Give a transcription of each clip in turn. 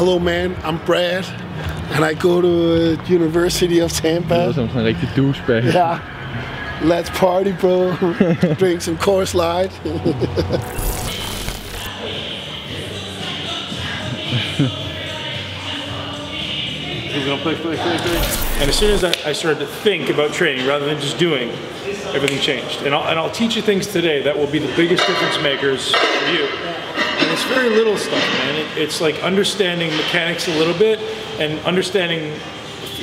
hello man, I'm Brad, and I go to University of Tampa. Det er som sådan en rigtig douchebag. Yeah. Let's party, bro. Drink some Coors Light. And as soon as I started to think about training rather than just doing, everything changed. And I'll teach you things today that will be the biggest difference makers for you. And it's very little stuff, man. It's like understanding mechanics a little bit and understanding.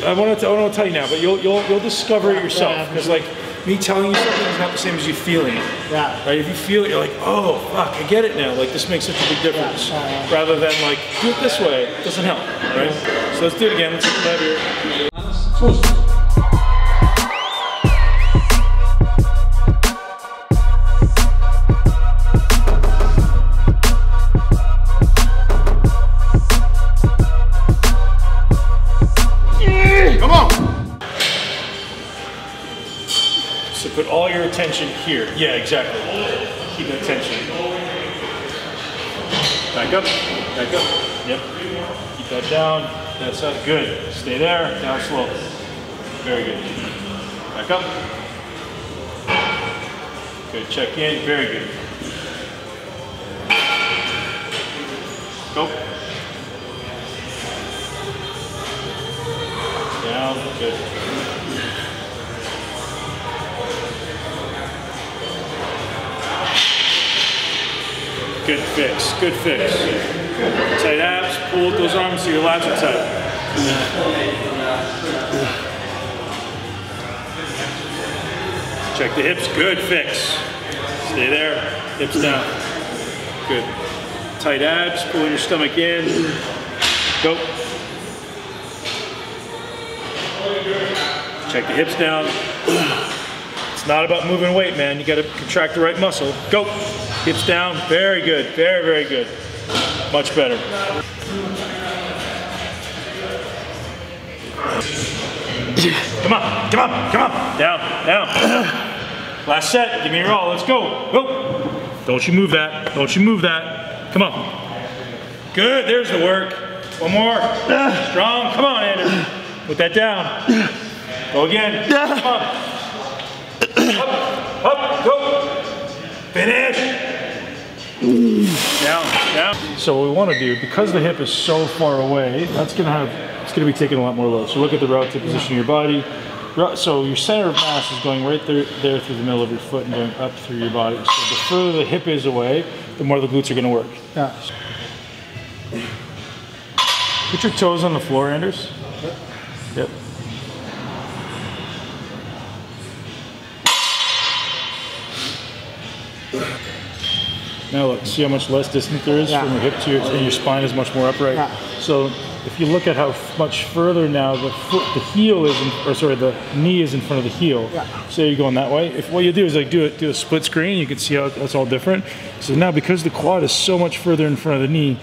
I want to tell you now, but you'll discover it yourself. Because like me telling you something is not the same as you feeling it. Yeah. Right? If you feel it, you're like, oh fuck, I get it now. Like this makes such a big difference. Rather than like do it this way, it doesn't help, right? So let's do it again. Let's get that here. So put all your attention here. Yeah, exactly. Keep the attention. Back up, back up. Yep. Keep that down. That's good. Stay there. Down slow. Very good. Back up. Good. Check in. Very good. Go. Down. Good. Good fix, good fix. Tight abs, pull with those arms so your lats are tight. Check the hips, good fix. Stay there, hips down. Good. Tight abs, pulling your stomach in. Go. Check the hips down. It's not about moving weight, man. You gotta contract the right muscle. Go. Hips down, very good, very, very good. Much better. Come on, come on, come on. Down, down. Last set, give me your all, let's go. Go. Don't you move that, don't you move that. Come on. Good, there's the work. One more. Strong, come on, Andrew. Put that down. Go again, come on. Up, up, go. Finish. Down, down. So what we want to do, because the hip is so far away, it's going to be taking a lot more load. So look at the relative position of your body. So your center of mass is going right there through the middle of your foot and going up through your body. So the further the hip is away, the more the glutes are going to work. Yeah. Put your toes on the floor, Anders. Yep. Now look, see how much less distance there is from your hip to and your spine is much more upright. Yeah. So if you look at how much further now the heel is, the knee is in front of the heel. Yeah. So you're going that way. If what you do is like do a split screen, you can see how that's all different. So now because the quad is so much further in front of the knee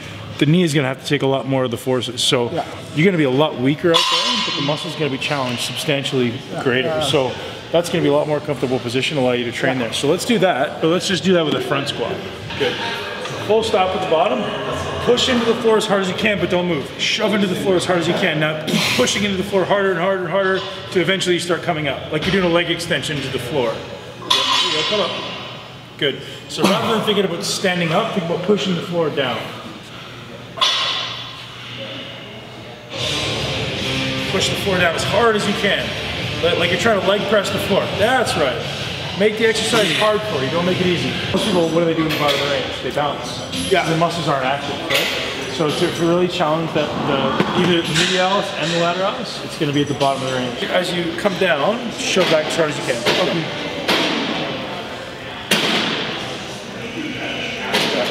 is going to have to take a lot more of the forces. So you're going to be a lot weaker out there, but the muscle's going to be challenged substantially greater. So that's going to be a lot more comfortable position, allow you to train there. So let's do that, but let's just do that with a front squat. Good. Full stop at the bottom. Push into the floor as hard as you can, but don't move. Shove into the floor as hard as you can. Now keep pushing into the floor harder and harder and harder to eventually you start coming up. Like you're doing a leg extension to the floor. Go, come up. Good. So rather than thinking about standing up, think about pushing the floor down. Push the floor down as hard as you can. Like you're trying to leg press the floor. That's right. Make the exercise hard for you, don't make it easy. Most people, what do they do in the bottom of the range? They bounce. Yeah. The muscles aren't active, right? So to really challenge that, either the medialis and the lateralis, it's going to be at the bottom of the range. As you come down, shove back as hard as you can. Okay.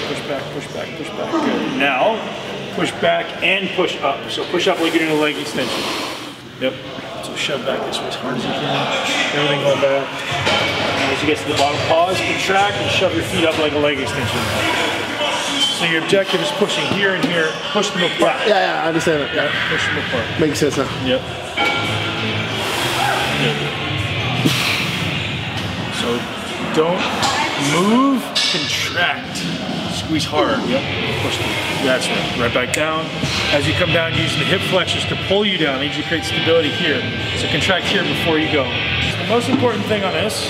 Push back, push back, push back. Good. Now, push back and push up. So push up like you're doing a leg extension. Yep. So shove back this way as hard as you can. Everything going back. As you get to the bottom, pause, contract, and shove your feet up like a leg extension. So your objective is pushing here and here, push them apart. Yeah, I understand it. Yeah, push them apart. Makes sense now. Yep. Good. So don't move, contract. squeeze hard. Yep. Push through. That's right. Right back down. As you come down, using the hip flexors to pull you down. I need you to create stability here. So contract here before you go. So the most important thing on this,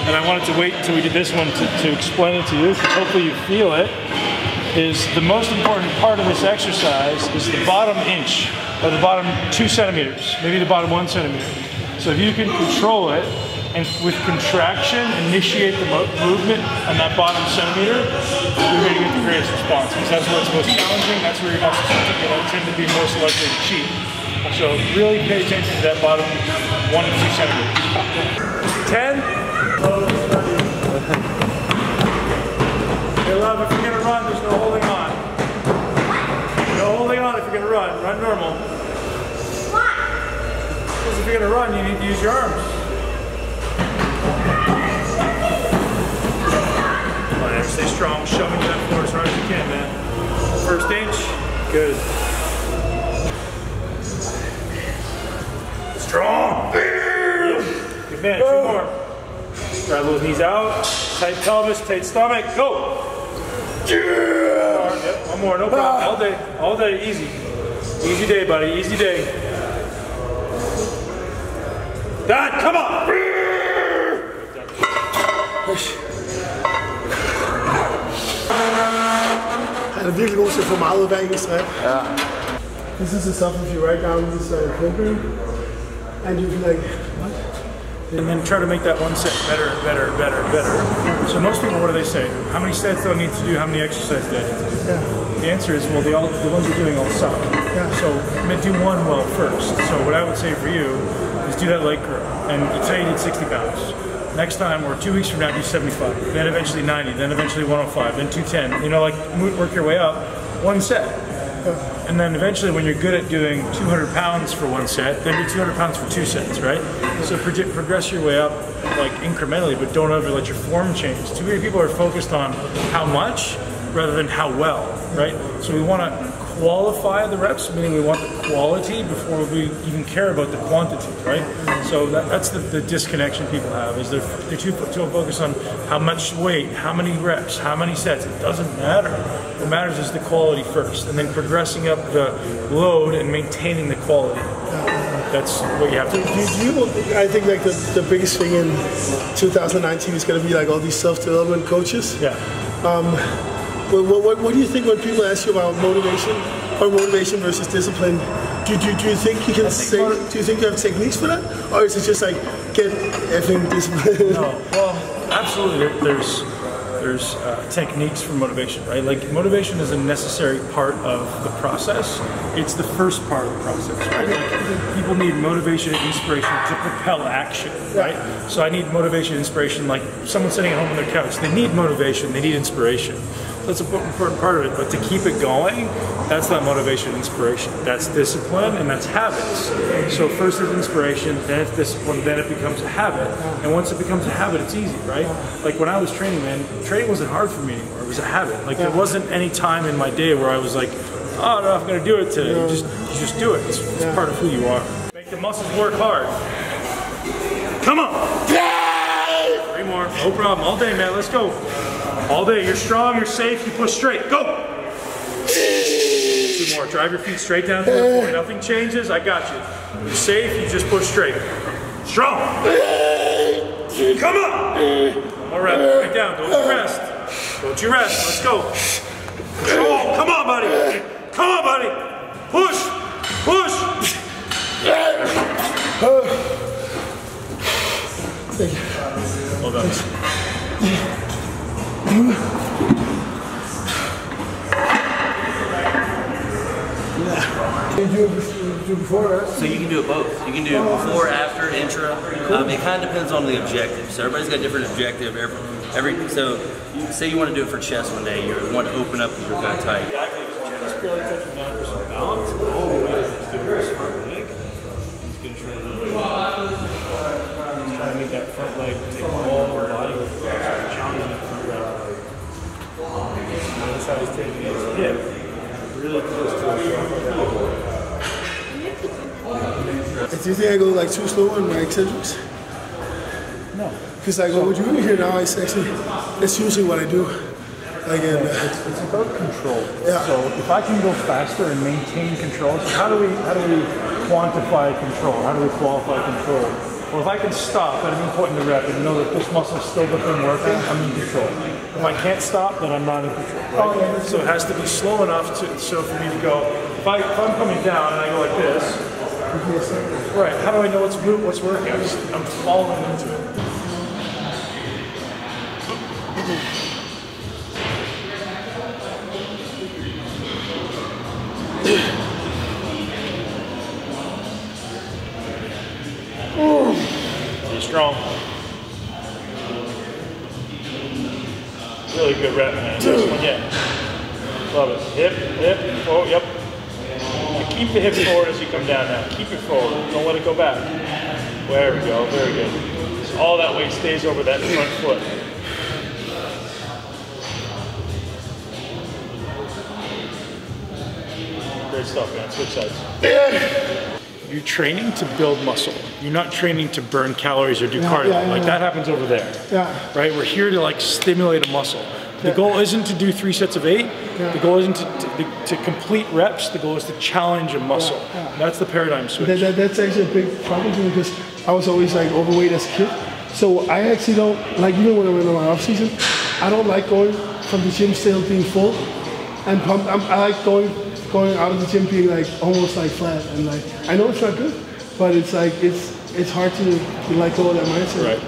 and I wanted to wait until we did this one to explain it to you, because hopefully you feel it, is the most important part of this exercise is the bottom inch, or the bottom 2 centimeters, maybe the bottom 1 centimeter. So if you can control it, and with contraction, initiate the movement on that bottom centimeter, you're going to get the greatest response, because that's where it's most challenging, that's where your muscles tend to be most likely to cheat. So really pay attention to that bottom 1 to 2 centimeters. 10. Hey love, if you're going to run, there's no holding on. No holding on if you're going to run. Run normal. Because if you're going to run, you need to use your arms. Stay strong, shoving that floor as hard as you can, man. First inch, good. Strong. Yep. Good man, 2 more. Grab those knees out, tight pelvis, tight stomach, go. Yep. One more, no problem. All day, easy. Easy day, buddy, easy day. Done, come on. Han er virkelig god til at få meget ud hver eneste rep. Ja. This is the stuff if you write down this program, and you feel like, what? And then try to make that one set better, better, better, better. So most people, what do they say? How many sets do I need to do? How many exercises do I need to do? Yeah. The answer is, well, the ones you're doing all suck. Yeah. So do one well first. So what I would say for you is do that leg curl. And today you did 60 pounds. Next time, or 2 weeks from now, do 75. Then eventually 90. Then eventually 105. Then 210. You know, like work your way up. One set. And then eventually, when you're good at doing 200 pounds for one set, then do 200 pounds for 2 sets, right? So progress your way up, like incrementally, but don't ever let your form change. Too many people are focused on how much rather than how well, right? So we want to qualify the reps, meaning we want the quality before we even care about the quantity, right? So that's the disconnection people have, is they're too focused on how much weight, how many reps, how many sets. It doesn't matter. What matters is the quality first, and then progressing up the load and maintaining the quality. That's what you have to do. I think like the biggest thing in 2019 is going to be like all these self-development coaches. Yeah. What do you think when people ask you about motivation, or motivation versus discipline? Do you think you can say? Do you think you have techniques for that, or is it just like get effing discipline? No, well, absolutely. There's techniques for motivation, right? Like motivation is a necessary part of the process. It's the first part of the process, right? Like, people need motivation and inspiration to propel action, right? So I need motivation and inspiration, like someone sitting at home on their couch. They need motivation, they need inspiration. That's an important part of it, but to keep it going, that's not motivation and inspiration. That's discipline and that's habits. So first it's inspiration, then it's discipline, then it becomes a habit. And once it becomes a habit, it's easy, right? Like when I was training, man, training wasn't hard for me anymore. It was a habit. Like there wasn't any time in my day where I was like, oh no, I'm gonna do it today. You just do it. It's part of who you are. Make the muscles work hard. Come on! 3 more, no problem. All day, man, let's go. All day, you're strong, you're safe, you push straight, go! 2 more, drive your feet straight down to the floor. Nothing changes, I got you. You're safe, you just push straight. Strong! Come on! 1 more rep, right down, don't you rest. Don't you rest, let's go. Control, come on buddy! Come on buddy! Push! Push! Well done. So you can do it both. You can do before, after, intra. It kind of depends on the objective. So everybody's got a different objective. So say you want to do it for chest one day. You want to open up because you're kind of tight. Just barely touching down for some balance. All the way to the front leg. He's going to try to make that front leg take all the body. Challenging the front leg. Notice how he's taking his hip really close to his front leg. Do you think I go like too slow on my eccentrics? No. Because like what you're doing here now is actually, that's usually what I do. Again, it's about control. Yeah. So if I can go faster and maintain control, so how do we quantify control? How do we qualify control? Well, if I can stop at any point in the rep and know that this muscle is still the thing working, I'm in control. If I can't stop, then I'm not in control. Right? So it has to be slow enough so for me to go. If I'm coming down and I go like this, right? How do I know what's working? I'm falling into it. Pretty strong. Really good rep, man. This one, yeah. Love it. Hip. Oh, yep. Keep the hips forward as you come down now. Keep it forward. Don't let it go back. There we go. Very good. So all that weight stays over that front foot. Great stuff, man. Switch sides. You're training to build muscle. You're not training to burn calories or do cardio. That happens over there. Yeah. Right? We're here to like stimulate a muscle. The goal isn't to do 3 sets of 8. The goal isn't to complete reps. The goal is to challenge a muscle. That's the paradigm switch. That's actually a big problem to me because I was always like overweight as a kid. So I actually don't, like even when I went on my off season, I don't like going from the gym still being full and pumped. I like going out of the gym being like almost like flat and like I know it's not good, but it's like it's hard to let go of that mindset. Right.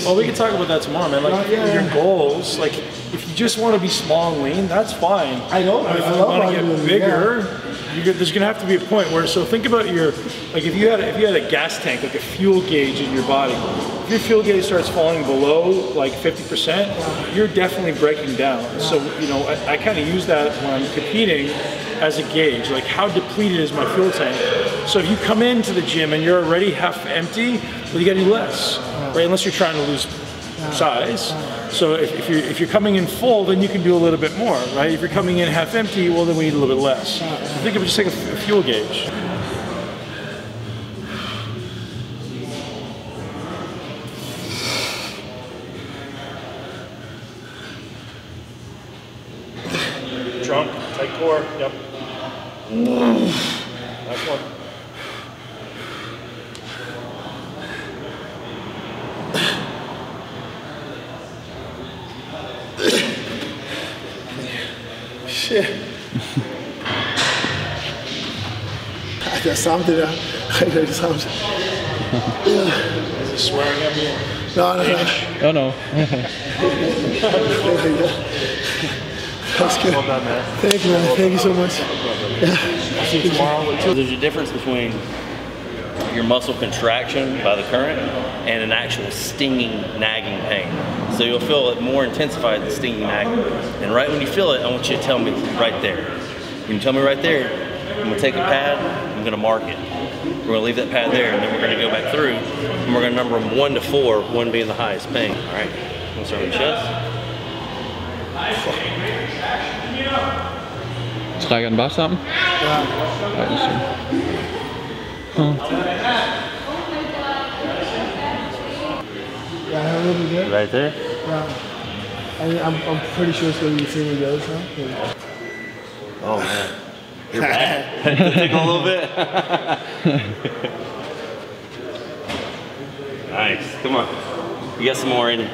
Well, we can talk about that tomorrow, man. Like your goals, like if you just want to be small and lean, that's fine. I know. But if you want to get bigger, there's going to have to be a point where. So think about your, like if you had a gas tank, like a fuel gauge in your body. If your fuel gauge starts falling below like 50%, you're definitely breaking down. So I kind of use that when I'm competing as a gauge, like how depleted is my fuel tank. So if you come into the gym and you're already half empty, well, you got to do less, right? Unless you're trying to lose size. So if you're coming in full, then you can do a little bit more, right? If you're coming in half empty, well, then we need a little bit less. So think of it just like a fuel gauge. Trunk, tight core, yep. Nice one. Shit. Det samme det der. Rigtig det samme. Is he swearing at me? No. Oh no. That's good. Well done, man. Thank you, man. Thank you so much. I'll see you tomorrow. There's a difference between your muscle contraction by the current and an actual stinging, nagging pain. So you'll feel it more intensified, the stinging, nagging. And right when you feel it, I want you to tell me right there. When you tell me right there, I'm gonna take a pad, I'm gonna mark it. We're gonna leave that pad there, and then we're gonna go back through, and we're gonna number them 1 to 4, 1 being the highest pain. All right, we'll start with the chest. Trækker den bare sammen? Ja. Ej, det er synd. Yeah, a little bit. Right there. Yeah. I'm pretty sure it's going to be the same as the other side. Oh man, you're bad. Tickle a little bit. Nice. Come on. You got some more in you.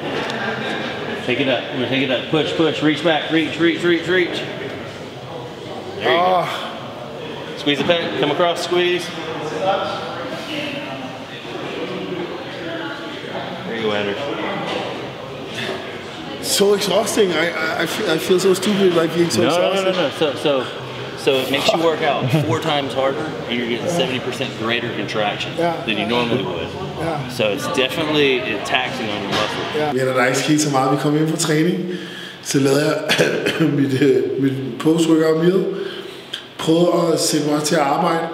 Take it up. We're gonna take it up. Push, push. Reach back. Reach, reach, reach, reach. There you go. Squeeze the pen. Come across. Squeeze. There you go, Anders. So exhausting. I feel so stupid like being so exhausted. No. So it makes you work out 4 times harder, and you're getting 70% greater contraction than you normally would. So it's definitely taxing on your muscle. Vi har da ikke sket så meget. Vi kom ind fra træning, så lavede jeg mit post-workout meal. Prøvede at sætte mig til at arbejde,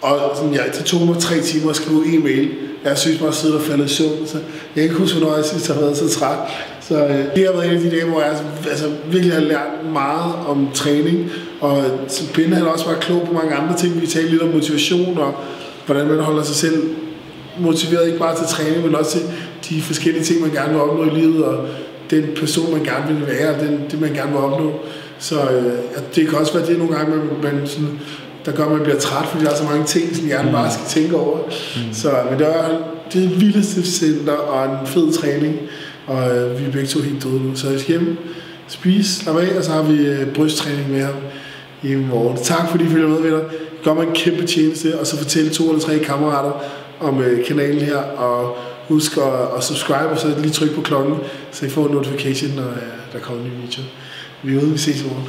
og sådan, det tog mig 3 timer at skrive en mail. Jeg synes bare, at sidde og falde i søvn, så jeg kan ikke huske, hvornår jeg sidst har været så træt. Så det har været en af de dage, hvor jeg virkelig har lært meget om træning, og Pinde har også været klog på mange andre ting. Vi talte lidt om motivation, og hvordan man holder sig selv motiveret, ikke bare til træning, men også til de forskellige ting, man gerne vil opnå i livet, og den person, man gerne vil være, det man gerne vil opnå. Så det kan også være det nogle gange, man sådan, der gør, at man bliver træt, fordi der er så mange ting, som hjernen bare skal tænke over. Så men det er det vildeste center og en fed træning, og vi er begge to helt døde nu. Så jeg skal hjem, spise, slappe af, og så har vi brysttræning med ham i morgen. Tak fordi I følger med, venner. Gør mig en kæmpe tjeneste, og så fortæl 2 eller 3 kammerater om kanalen her, og husk at subscribe, og så lige tryk på klokken, så I får en notification, når der kommer en ny video. Vi er ude, vi ses i morgen.